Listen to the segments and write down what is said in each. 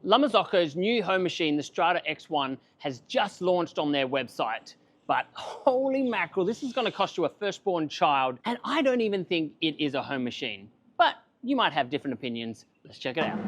Marzocco's new home machine, the Strada X1, has just launched on their website. But holy mackerel, this is going to cost you a firstborn child, and I don't even think it is a home machine. But you might have different opinions. Let's check it out.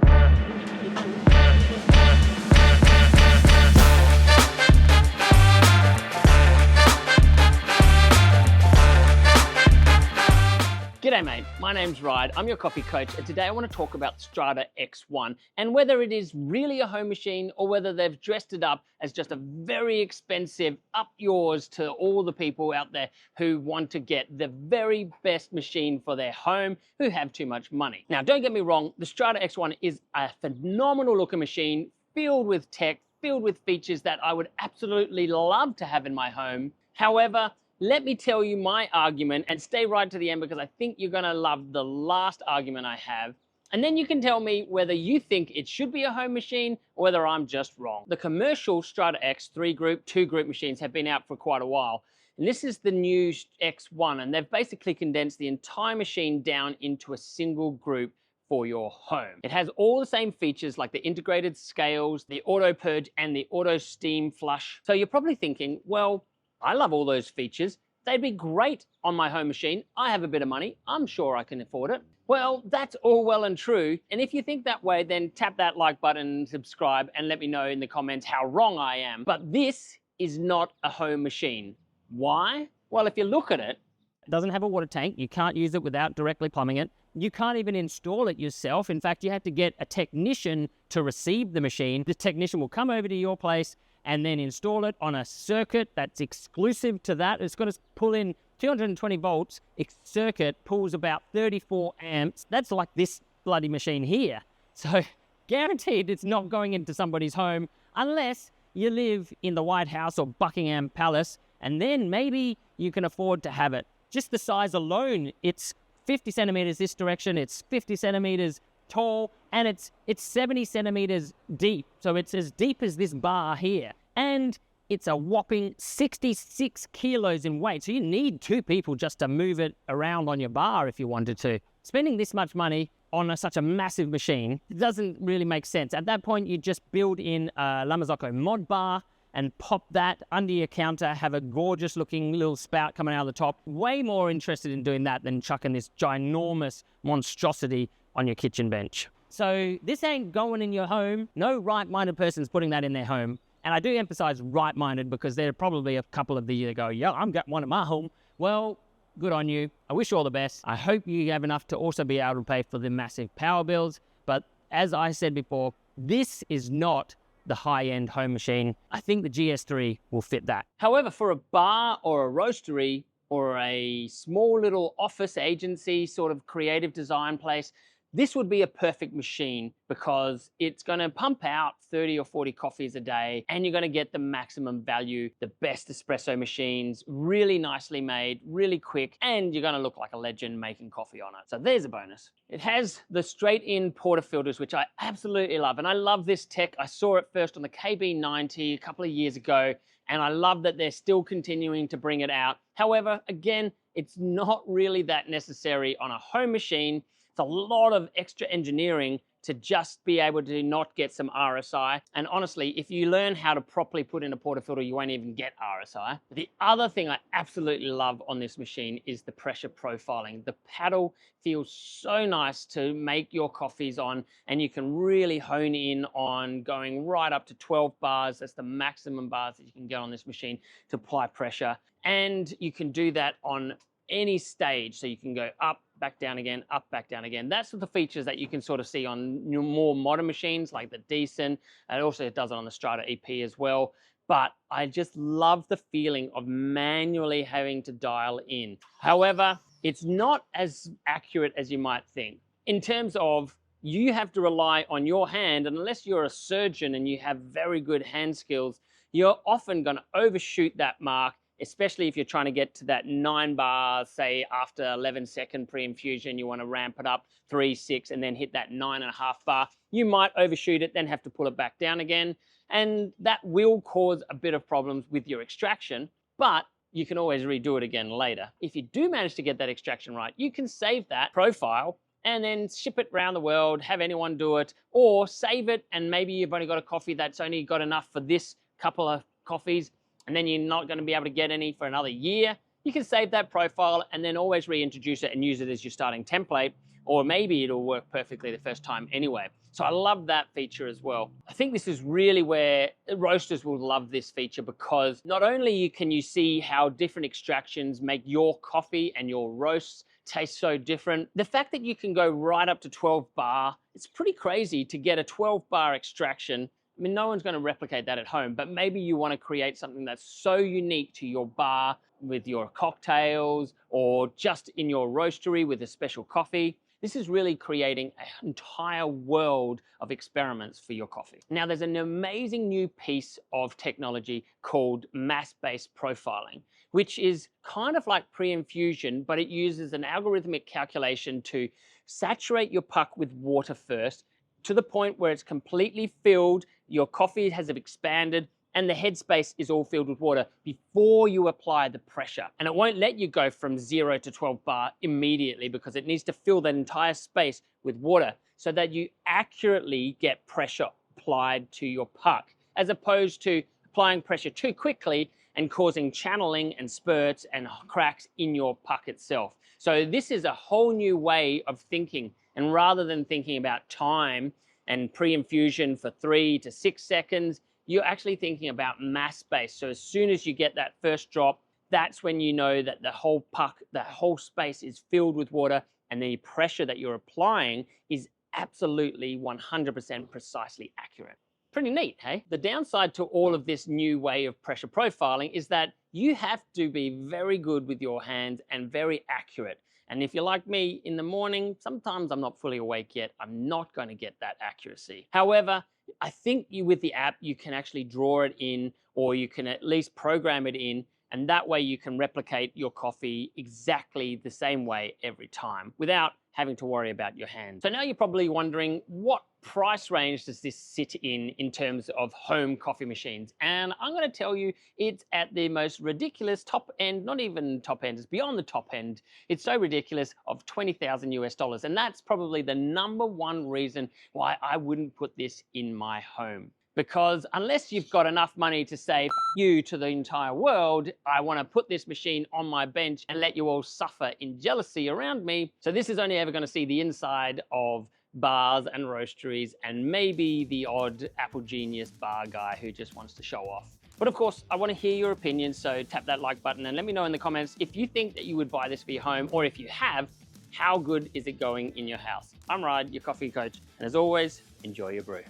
G'day mate, my name's Ride, I'm your coffee coach, and today I want to talk about Strada X1 and whether it is really a home machine or whether they've dressed it up as just a very expensive up yours to all the people out there who want to get the very best machine for their home who have too much money. Now don't get me wrong, the Strada X1 is a phenomenal looking machine filled with tech, filled with features that I would absolutely love to have in my home. However, let me tell you my argument, and stay right to the end because I think you're going to love the last argument I have. And then you can tell me whether you think it should be a home machine or whether I'm just wrong. The commercial Strada X 3-group, 2-group machines have been out for quite a while. And this is the new X1, and they've basically condensed the entire machine down into a single group for your home. It has all the same features like the integrated scales, the auto purge, and the auto steam flush. So you're probably thinking, well, I love all those features. They'd be great on my home machine. I have a bit of money. I'm sure I can afford it. Well, that's all well and true. And if you think that way, then tap that like button and subscribe and let me know in the comments how wrong I am. But this is not a home machine. Why? Well, if you look at it, it doesn't have a water tank. You can't use it without directly plumbing it. You can't even install it yourself. In fact, you have to get a technician to receive the machine. The technician will come over to your place and then install it on a circuit that's exclusive to that. It's going to pull in 220 volts. Its circuit pulls about 34 amps. That's like this bloody machine here. So guaranteed it's not going into somebody's home unless you live in the White House or Buckingham Palace, and then maybe you can afford to have it. Just the size alone, it's 50 centimeters this direction, it's 50 centimeters tall, and it's 70 centimeters deep. So it's as deep as this bar here. And it's a whopping 66 kilos in weight. So you need 2 people just to move it around on your bar if you wanted to. Spending this much money on such a massive machine doesn't really make sense. At that point, you just build in a Marzocco mod bar and pop that under your counter, have a gorgeous looking little spout coming out of the top. Way more interested in doing that than chucking this ginormous monstrosity on your kitchen bench. So this ain't going in your home. No right-minded person's putting that in their home. And I do emphasize right-minded because there are probably a couple of you that go, yeah, I've got one at my home. Well, good on you. I wish you all the best. I hope you have enough to also be able to pay for the massive power bills. But as I said before, this is not the high-end home machine. I think the GS3 will fit that. However, for a bar or a roastery or a small little office agency sort of creative design place, this would be a perfect machine because it's going to pump out 30 or 40 coffees a day and you're going to get the maximum value, the best espresso machines, really nicely made, really quick, and you're going to look like a legend making coffee on it. So there's a bonus. It has the straight-in portafilters, which I absolutely love. And I love this tech. I saw it first on the KB90 a couple of years ago, and I love that they're still continuing to bring it out. However, again, it's not really that necessary on a home machine. It's a lot of extra engineering to just be able to not get some RSI. And honestly, if you learn how to properly put in a portafilter, you won't even get RSI. The other thing I absolutely love on this machine is the pressure profiling. The paddle feels so nice to make your coffees on, and you can really hone in on going right up to 12 bars. That's the maximum bars that you can get on this machine to apply pressure. And you can do that on any stage. So you can go up, back down again, up, back down again. That's the features that you can sort of see on your more modern machines like the Decent. And also it does it on the Strada EP as well. But I just love the feeling of manually having to dial in. However, it's not as accurate as you might think. In terms of you have to rely on your hand, and unless you're a surgeon and you have very good hand skills, you're often going to overshoot that mark, especially if you're trying to get to that 9 bars, say after 11-second pre-infusion, you want to ramp it up 3, 6, and then hit that 9.5 bar. You might overshoot it, then have to pull it back down again. And that will cause a bit of problems with your extraction, but you can always redo it again later. If you do manage to get that extraction right, you can save that profile and then ship it around the world, have anyone do it, or save it and maybe you've only got a coffee that's only got enough for this couple of coffees and then you're not going to be able to get any for another year. You can save that profile and then always reintroduce it and use it as your starting template, or maybe it'll work perfectly the first time anyway. So I love that feature as well. I think this is really where roasters will love this feature, because not only can you see how different extractions make your coffee and your roasts taste so different, the fact that you can go right up to 12 bar, it's pretty crazy to get a 12 bar extraction. I mean, no one's going to replicate that at home, but maybe you want to create something that's so unique to your bar with your cocktails or just in your roastery with a special coffee. This is really creating an entire world of experiments for your coffee. Now, there's an amazing new piece of technology called mass-based profiling, which is kind of like pre-infusion, but it uses an algorithmic calculation to saturate your puck with water first to the point where it's completely filled, your coffee has expanded, and the headspace is all filled with water before you apply the pressure. And it won't let you go from 0 to 12 bar immediately, because it needs to fill that entire space with water so that you accurately get pressure applied to your puck, as opposed to applying pressure too quickly and causing channeling and spurts and cracks in your puck itself. So this is a whole new way of thinking. And rather than thinking about time and pre-infusion for 3 to 6 seconds, you're actually thinking about mass space. So as soon as you get that first drop, that's when you know that the whole puck, the whole space is filled with water, and the pressure that you're applying is absolutely 100% precisely accurate. Pretty neat, hey? The downside to all of this new way of pressure profiling is that you have to be very good with your hands and very accurate. And if you're like me in the morning, sometimes I'm not fully awake yet, I'm not going to get that accuracy. However, I think with the app, you can actually draw it in, or you can at least program it in, and that way you can replicate your coffee exactly the same way every time without having to worry about your hands. So now you're probably wondering, what price range does this sit in terms of home coffee machines? And I'm going to tell you, it's at the most ridiculous top end, not even top end, it's beyond the top end. It's so ridiculous, of $20,000 US. And that's probably the #1 reason why I wouldn't put this in my home. Because unless you've got enough money to say you to the entire world, I want to put this machine on my bench and let you all suffer in jealousy around me. So this is only ever going to see the inside of bars and roasteries, and maybe the odd Apple Genius bar guy who just wants to show off. But of course, I want to hear your opinions, so tap that like button and let me know in the comments if you think that you would buy this for your home, or if you have, how good is it going in your house? I'm Ryan, your coffee coach, and as always, enjoy your brew.